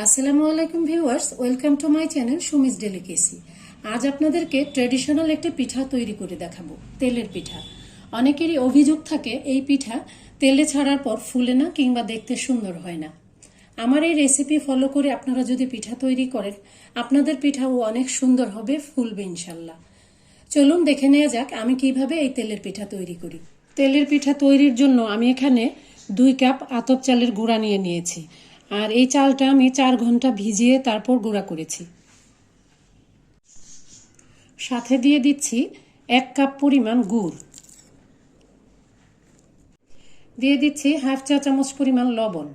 আসসালামু আলাইকুম viewers, welcome to my channel Sumi's delicacy. আজ আপনাদেরকে ট্র্যাডিশনাল একটি পিঠা তৈরি করে দেখাবো, তেলের পিঠা। অনেকেরই অভিযোগ থাকে এই পিঠা তেলে ছাড়ার পর ফুলে না কিংবা দেখতে সুন্দর হয় না। আমার এই রেসিপি ফলো করে আপনারা যদি পিঠা তৈরি করেন, আপনাদের পিঠাও অনেক সুন্দর হবে, ফুলবে ইনশাল্লাহ। চলুন দেখে নেওয়া যাক আমি কিভাবে এই তেলের পিঠা তৈরি করি। তেলের পিঠা তৈরির জন্য আমি এখানে 2 কাপ আতপ চালের গুঁড়া নিয়েছি। আর এই চালটা আমি 4 ঘন্টা ভিজিয়ে তারপর গুঁড়া করেছি। সাথে দিয়ে দিচ্ছি 1 কাপ পরিমাণ গুড়, দিয়ে দিচ্ছি হাফ চা চামচ পরিমাণ লবণ।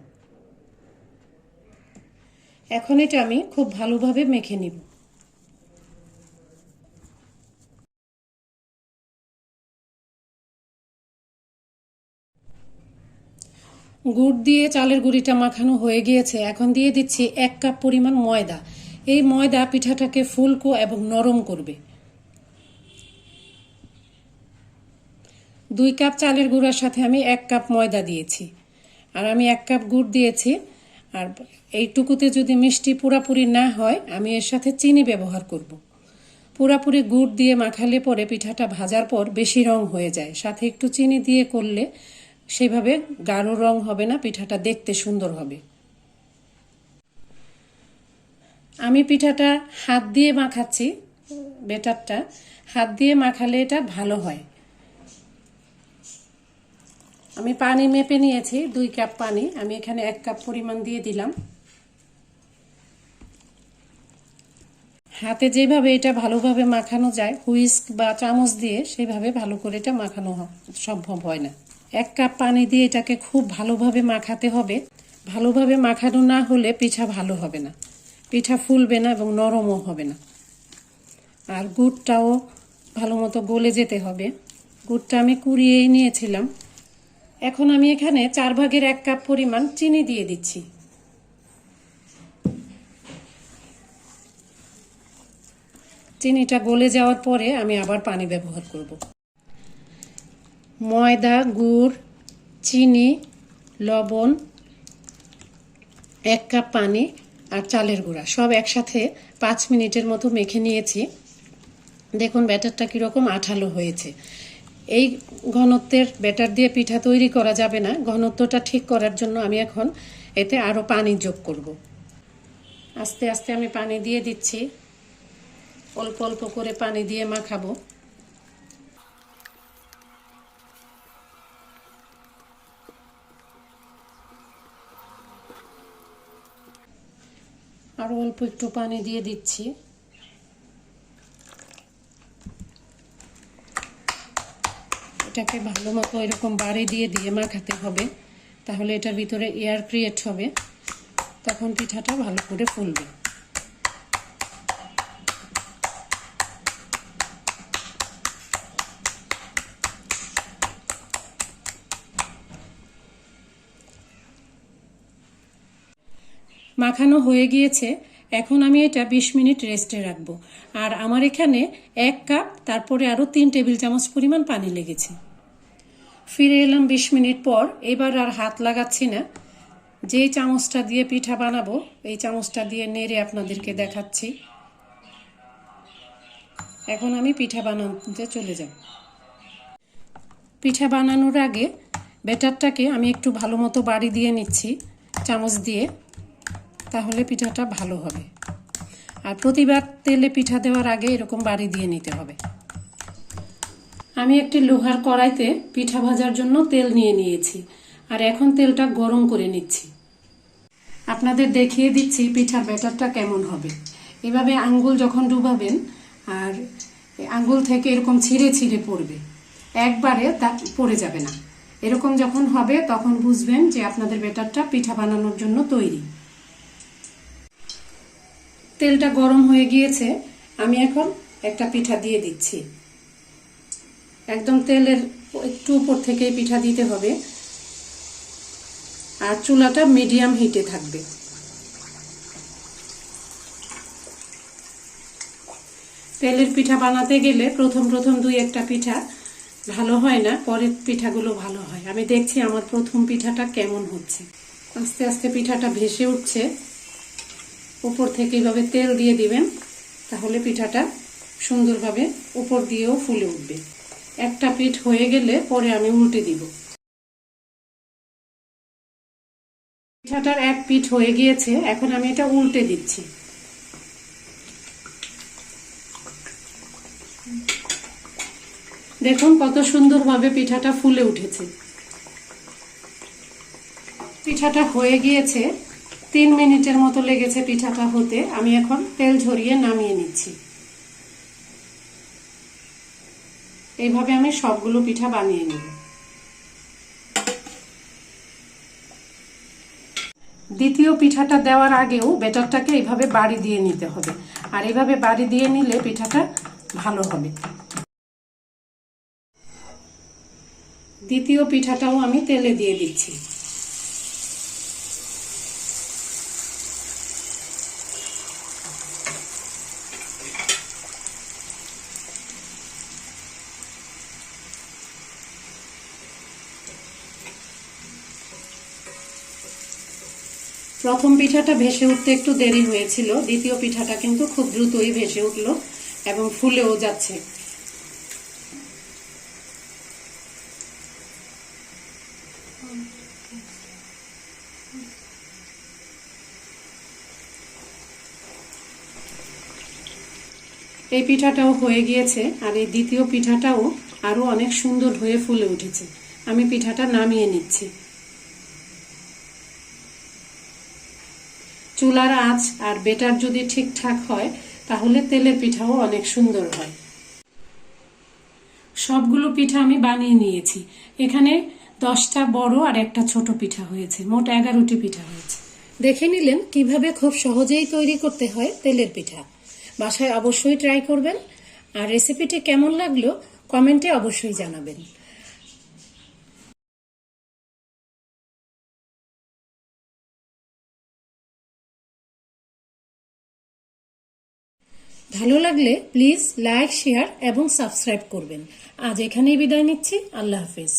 এখন এটা আমি খুব ভালোভাবে মেখে নিব। গুড় দিয়ে চালের গুঁড়িটা মাখানো হয়ে গিয়েছে। এখন দিয়ে দিচ্ছি 1 কাপ পরিমাণ ময়দা। এই ময়দা পিঠাটাকে ফুলকো এবং নরম করবে। 2 কাপ চালের গুঁড়ার সাথে আমি 1 কাপ ময়দা দিয়েছি, আর আমি 1 কাপ গুড় দিয়েছি। আর এইটুকুতে যদি মিষ্টি পুরাপুরি না হয়, আমি এর সাথে চিনি ব্যবহার করব। পুরাপুরি গুড় দিয়ে মাখালে পরে পিঠাটা ভাজার পর বেশি রং হয়ে যায়। সাথে একটু চিনি দিয়ে করলে সেভাবে গাঢ় রং হবে না, পিঠাটা দেখতে সুন্দর হবে। আমি পিঠাটা হাত দিয়ে মাখাচ্ছি, ব্যাটারটা হাত দিয়ে মাখালে এটা ভালো হয়। আমি পানি মেপে নিয়েছি, 2 কাপ পানি আমি এখানে 1 কাপ পরিমাণ দিয়ে দিলাম। হাতে যেভাবে এটা ভালোভাবে মাখানো যায়, হুইস্ক বা চামচ দিয়ে সেভাবে ভালো করে এটা মাখানো সম্ভব হয় না। 1 কাপ পানি দিয়ে এটাকে খুব ভালোভাবে মাখাতে হবে। ভালোভাবে মাখানো না হলে পিঠা ভালো হবে না, পিঠা ফুলবে না এবং নরমও হবে না। আর গুড়টাও ভালো মতো গলে যেতে হবে। গুড়টা আমি কুড়িয়েই নিয়েছিলাম। এখন আমি এখানে 4 ভাগের 1 কাপ পরিমাণ চিনি দিয়ে দিচ্ছি। চিনিটা গলে যাওয়ার পরে আমি আবার পানি ব্যবহার করব। ময়দা, গুড়, চিনি, লবণ, 1 কাপ পানি আর চালের গুঁড়া সব একসাথে 5 মিনিটের মতো মেখে নিয়েছি। দেখুন ব্যাটারটা কীরকম আঠালো হয়েছে। এই ঘনত্বের ব্যাটার দিয়ে পিঠা তৈরি করা যাবে না। ঘনত্বটা ঠিক করার জন্য আমি এখন এতে আরও পানি যোগ করব। আস্তে আস্তে আমি পানি দিয়ে দিচ্ছি, অল্প অল্প করে পানি দিয়ে মাখাবো। আরও অল্প একটু পানি দিয়ে দিচ্ছি। এটাকে ভালো মতো এরকম বাড়ি দিয়ে দিয়ে মাখাতে হবে, তাহলে এটার ভিতরে এয়ার ক্রিয়েট হবে, তখন পিঠাটা ভালো করে ফুলবে। মাখানো হয়ে গিয়েছে। এখন আমি এটা 20 মিনিট রেস্টে রাখবো। আর আমার এখানে 1 কাপ, তারপরে আরও 3 টেবিল চামচ পরিমাণ পানি লেগেছে। ফিরে এলাম 20 মিনিট পর। এবার আর হাত লাগাচ্ছি না। যেই চামচটা দিয়ে পিঠা বানাবো, এই চামচটা দিয়ে নেড়ে আপনাদেরকে দেখাচ্ছি। এখন আমি পিঠা বানাতে চলে যাব। পিঠা বানানোর আগে ব্যাটারটাকে আমি একটু ভালো মতো বাড়ি দিয়ে নিচ্ছি চামচ দিয়ে, তাহলে পিঠাটা ভালো হবে। আর প্রতিবার তেলে পিঠা দেওয়ার আগে এরকম বাড়ি দিয়ে নিতে হবে। আমি একটি লোহার কড়াইতে পিঠা ভাজার জন্য তেল নিয়েছি, আর এখন তেলটা গরম করে নিচ্ছি। আপনাদের দেখিয়ে দিচ্ছি পিঠার ব্যাটারটা কেমন হবে। এভাবে আঙ্গুল যখন ডুবাবেন, আর আঙ্গুল থেকে এরকম ছিঁড়ে ছিঁড়ে পড়বে, একবারে তা পড়ে যাবে না। এরকম যখন হবে তখন বুঝবেন যে আপনাদের ব্যাটারটা পিঠা বানানোর জন্য তৈরি। তেলটা গরম হয়ে গিয়েছে। আমি এখন একটা পিঠা দিয়ে দিচ্ছি। একদম তেলের একটু উপর থেকে পিঠা দিতে হবে, আর চুলাটা মিডিয়াম হিটে থাকবে। তেলের পিঠা বানাতে গেলে প্রথম 2-1টা পিঠা ভালো হয় না, পরের পিঠাগুলো ভালো হয়। আমি দেখছি আমার প্রথম পিঠাটা কেমন হচ্ছে। আস্তে আস্তে পিঠাটা ভেসে উঠছে। উপর থেকে এইভাবে তেল দিয়ে দিবেন, তাহলে পিঠাটা সুন্দরভাবে উপর দিয়েও ফুলে উঠবে। একটা পিঠ হয়ে গেলে পরে আমি উল্টে দিব। পিঠাটার এক পিঠ হয়ে গিয়েছে, এখন আমি এটা উল্টে দিচ্ছি। দেখুন কত সুন্দরভাবে পিঠাটা ফুলে উঠেছে। পিঠাটা হয়ে গিয়েছে, 3 মিনিটের মতো লেগেছে পিঠাটা হতে। আমি এখন তেল ঝরিয়ে নামিয়ে নিচ্ছি। এইভাবে আমি সবগুলো পিঠা বানিয়ে নেব। দ্বিতীয় পিঠাটা দেওয়ার আগেও ব্যাটারটাকে এইভাবে বাড়ি দিয়ে নিতে হবে, আর এইভাবে বাড়ি দিয়ে নিলে পিঠাটা ভালো হবে। দ্বিতীয় পিঠাটাও আমি তেলে দিয়ে দিচ্ছি। প্রথম পিঠাটা ভেসে উঠতে একটু দেরি হয়েছিল, দ্বিতীয় পিঠাটা কিন্তু খুব দ্রুতই ভেসে উঠলো এবং ফুলেও যাচ্ছে। এই পিঠাটাও হয়ে গিয়েছে, আর এই দ্বিতীয় পিঠাটাও আরো অনেক সুন্দর হয়ে ফুলে উঠেছে। আমি পিঠাটা নামিয়ে নিচ্ছি। চুলার আঁচ আর বেটার যদি ঠিকঠাক হয় তাহলে তেলের পিঠাও অনেক সুন্দর হয়। সবগুলো পিঠা আমি বানিয়ে নিয়েছি। এখানে 10টা বড় আর একটা ছোট পিঠা হয়েছে, মোট 11টি পিঠা হয়েছে। দেখে নিলেন কিভাবে খুব সহজেই তৈরি করতে হয় তেলের পিঠা। বাসায় অবশ্যই ট্রাই করবেন, আর রেসিপিটি কেমন লাগলো কমেন্টে অবশ্যই জানাবেন। ভালো লাগলে প্লিজ লাইক, শেয়ার এবং সাবস্ক্রাইব করবেন। আজ এখানেই বিদায় নিচ্ছি। আল্লাহ হাফেজ।